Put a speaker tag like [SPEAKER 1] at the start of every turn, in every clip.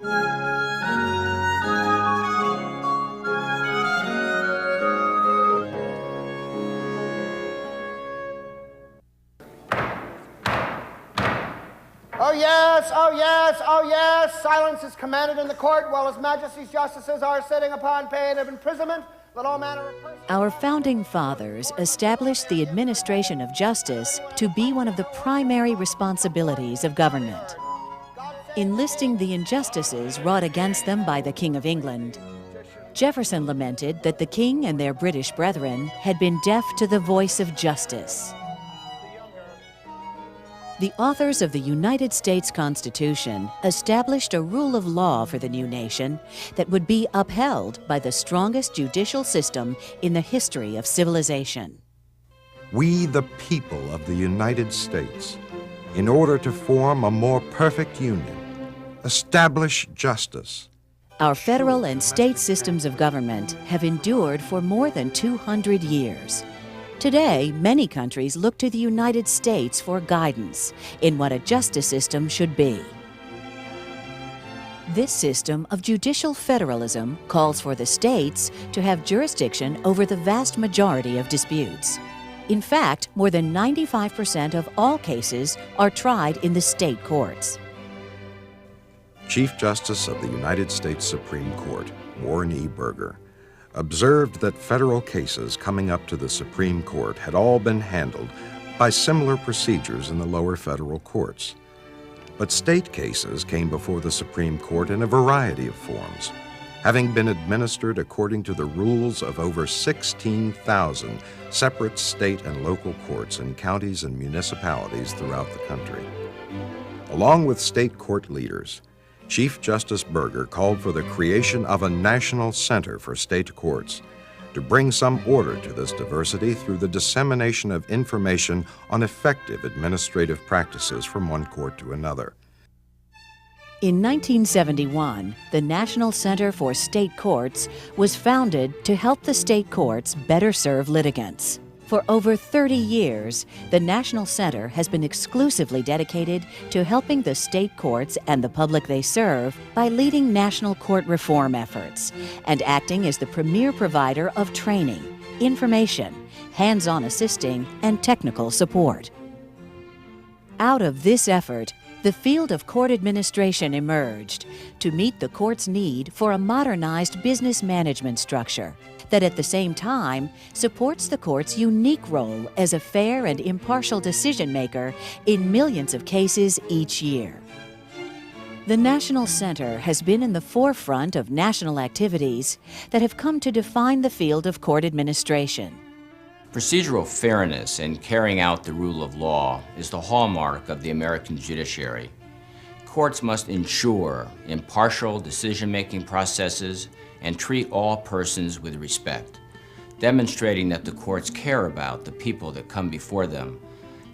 [SPEAKER 1] Oh yes, oh yes, oh yes, silence is commanded in the court while His Majesty's justices are sitting upon pain of imprisonment. Let all manner of persons...
[SPEAKER 2] Our founding fathers established the administration of justice to be one of the primary responsibilities of government. Enlisting the injustices wrought against them by the King of England, Jefferson lamented that the King and their British brethren had been deaf to the voice of justice. The authors of the United States Constitution established a rule of law for the new nation that would be upheld by the strongest judicial system in the history of civilization.
[SPEAKER 3] We, the people of the United States, in order to form a more perfect union, establish justice.
[SPEAKER 2] Our federal and state systems of government have endured for more than 200 years. Today, many countries look to the United States for guidance in what a justice system should be. This system of judicial federalism calls for the states to have jurisdiction over the vast majority of disputes. In fact, more than 95% of all cases are tried in the state courts.
[SPEAKER 3] Chief Justice of the United States Supreme Court, Warren E. Burger, observed that federal cases coming up to the Supreme Court had all been handled by similar procedures in the lower federal courts. But state cases came before the Supreme Court in a variety of forms, having been administered according to the rules of over 16,000 separate state and local courts in counties and municipalities throughout the country. Along with state court leaders, Chief Justice Burger called for the creation of a national center for state courts to bring some order to this diversity through the dissemination of information on effective administrative practices from one court to another.
[SPEAKER 2] In 1971, the National Center for State Courts was founded to help the state courts better serve litigants. For over 30 years, the National Center has been exclusively dedicated to helping the state courts and the public they serve by leading national court reform efforts and acting as the premier provider of training, information, hands-on assisting, and technical support. Out of this effort, the field of court administration emerged to meet the court's need for a modernized business management structure that at the same time supports the court's unique role as a fair and impartial decision-maker in millions of cases each year. The National Center has been in the forefront of national activities that have come to define the field of court administration.
[SPEAKER 4] Procedural fairness in carrying out the rule of law is the hallmark of the American judiciary. Courts must ensure impartial decision-making processes and treat all persons with respect, demonstrating that the courts care about the people that come before them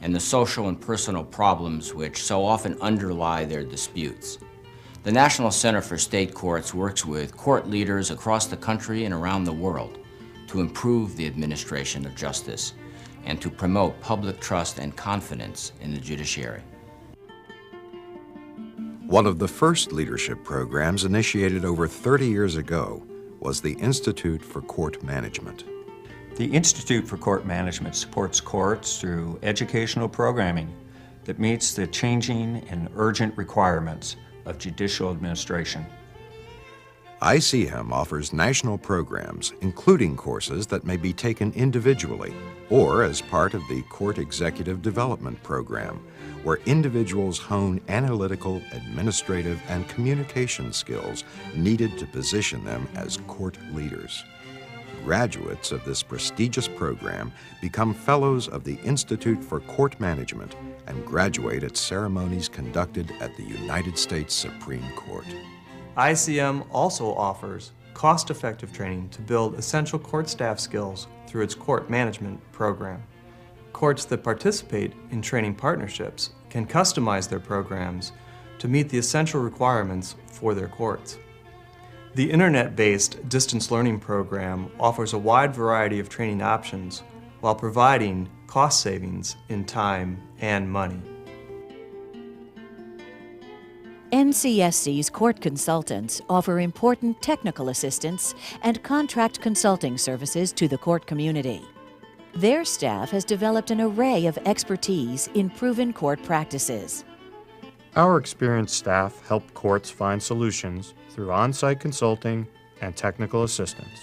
[SPEAKER 4] and the social and personal problems which so often underlie their disputes. The National Center for State Courts works with court leaders across the country and around the world to improve the administration of justice and to promote public trust and confidence in the judiciary.
[SPEAKER 3] One of the first leadership programs initiated over 30 years ago was the Institute for Court Management.
[SPEAKER 5] The Institute for Court Management supports courts through educational programming that meets the changing and urgent requirements of judicial administration.
[SPEAKER 3] ICM offers national programs, including courses that may be taken individually or as part of the Court Executive Development Program, where individuals hone analytical, administrative, and communication skills needed to position them as court leaders. Graduates of this prestigious program become fellows of the Institute for Court Management and graduate at ceremonies conducted at the United States Supreme Court.
[SPEAKER 6] ICM also offers cost-effective training to build essential court staff skills through its court management program. Courts that participate in training partnerships can customize their programs to meet the essential requirements for their courts. The internet-based distance learning program offers a wide variety of training options while providing cost savings in time and money.
[SPEAKER 2] NCSC's court consultants offer important technical assistance and contract consulting services to the court community. Their staff has developed an array of expertise in proven court practices.
[SPEAKER 7] Our experienced staff help courts find solutions through on-site consulting and technical assistance.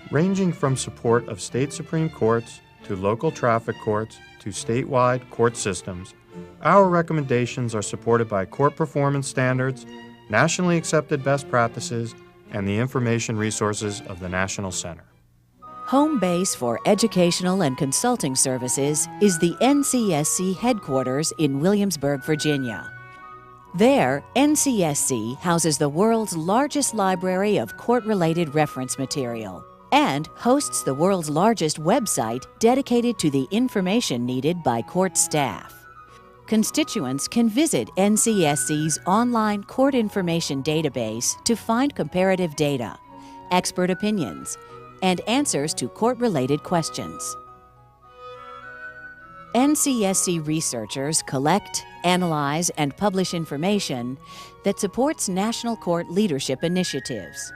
[SPEAKER 7] Ranging from support of state Supreme Courts to local traffic courts to statewide court systems, our recommendations are supported by court performance standards, nationally accepted best practices, and the information resources of the National Center.
[SPEAKER 2] Home base for educational and consulting services is the NCSC headquarters in Williamsburg, Virginia. There, NCSC houses the world's largest library of court-related reference material and hosts the world's largest website dedicated to the information needed by court staff. Constituents can visit NCSC's online court information database to find comparative data, expert opinions, and answers to court-related questions. NCSC researchers collect, analyze, and publish information that supports national court leadership initiatives.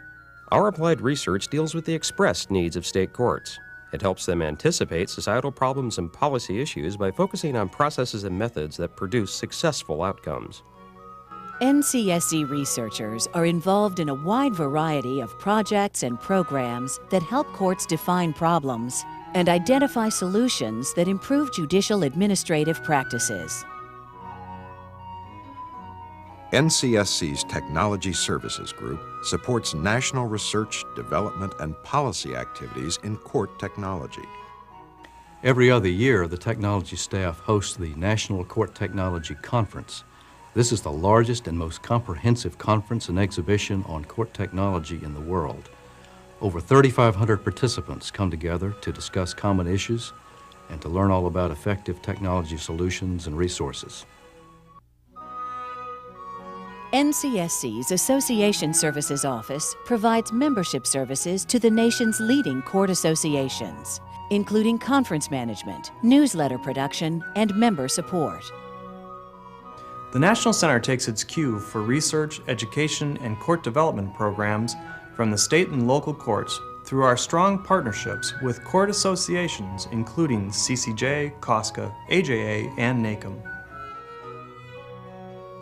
[SPEAKER 8] Our applied research deals with the expressed needs of state courts. It helps them anticipate societal problems and policy issues by focusing on processes and methods that produce successful outcomes.
[SPEAKER 2] NCSC researchers are involved in a wide variety of projects and programs that help courts define problems and identify solutions that improve judicial administrative practices.
[SPEAKER 3] NCSC's Technology Services Group supports national research, development, and policy activities in court technology.
[SPEAKER 9] Every other year, the technology staff hosts the National Court Technology Conference. This is the largest and most comprehensive conference and exhibition on court technology in the world. Over 3,500 participants come together to discuss common issues and to learn all about effective technology solutions and resources.
[SPEAKER 2] NCSC's Association Services Office provides membership services to the nation's leading court associations, including conference management, newsletter production, and member support.
[SPEAKER 6] The National Center takes its cue for research, education, and court development programs from the state and local courts through our strong partnerships with court associations including CCJ, COSCA, AJA, and NACM.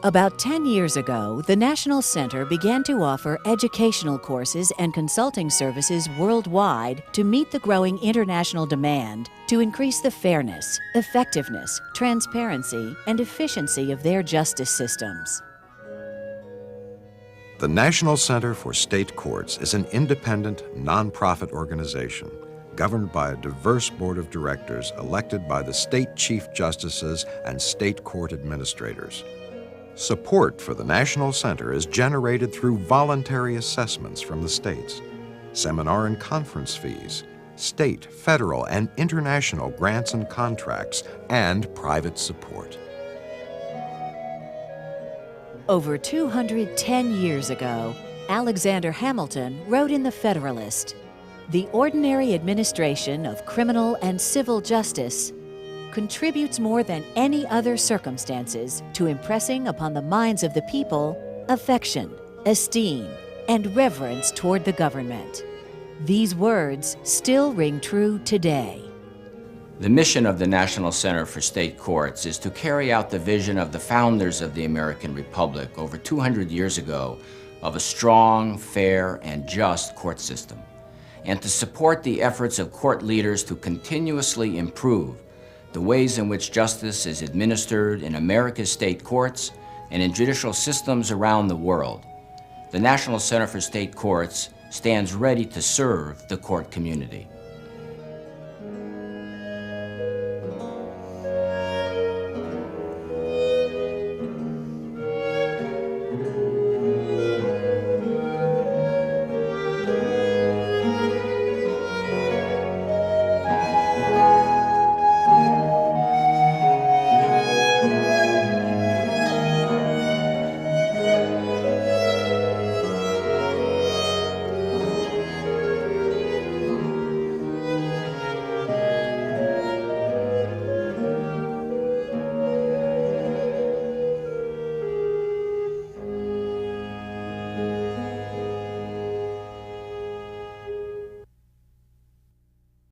[SPEAKER 2] About 10 years ago, the National Center began to offer educational courses and consulting services worldwide to meet the growing international demand to increase the fairness, effectiveness, transparency, and efficiency of their justice systems.
[SPEAKER 3] The National Center for State Courts is an independent, nonprofit organization governed by a diverse board of directors elected by the state chief justices and state court administrators. Support for the National Center is generated through voluntary assessments from the states, seminar and conference fees, state, federal, and international grants and contracts, and private support.
[SPEAKER 2] Over 210 years ago, Alexander Hamilton wrote in the Federalist, "The ordinary administration of criminal and civil justice contributes more than any other circumstances to impressing upon the minds of the people affection, esteem, and reverence toward the government." These words still ring true today.
[SPEAKER 4] The mission of the National Center for State Courts is to carry out the vision of the founders of the American Republic over 200 years ago of a strong, fair, and just court system, and to support the efforts of court leaders to continuously improve the ways in which justice is administered in America's state courts and in judicial systems around the world. The National Center for State Courts stands ready to serve the court community.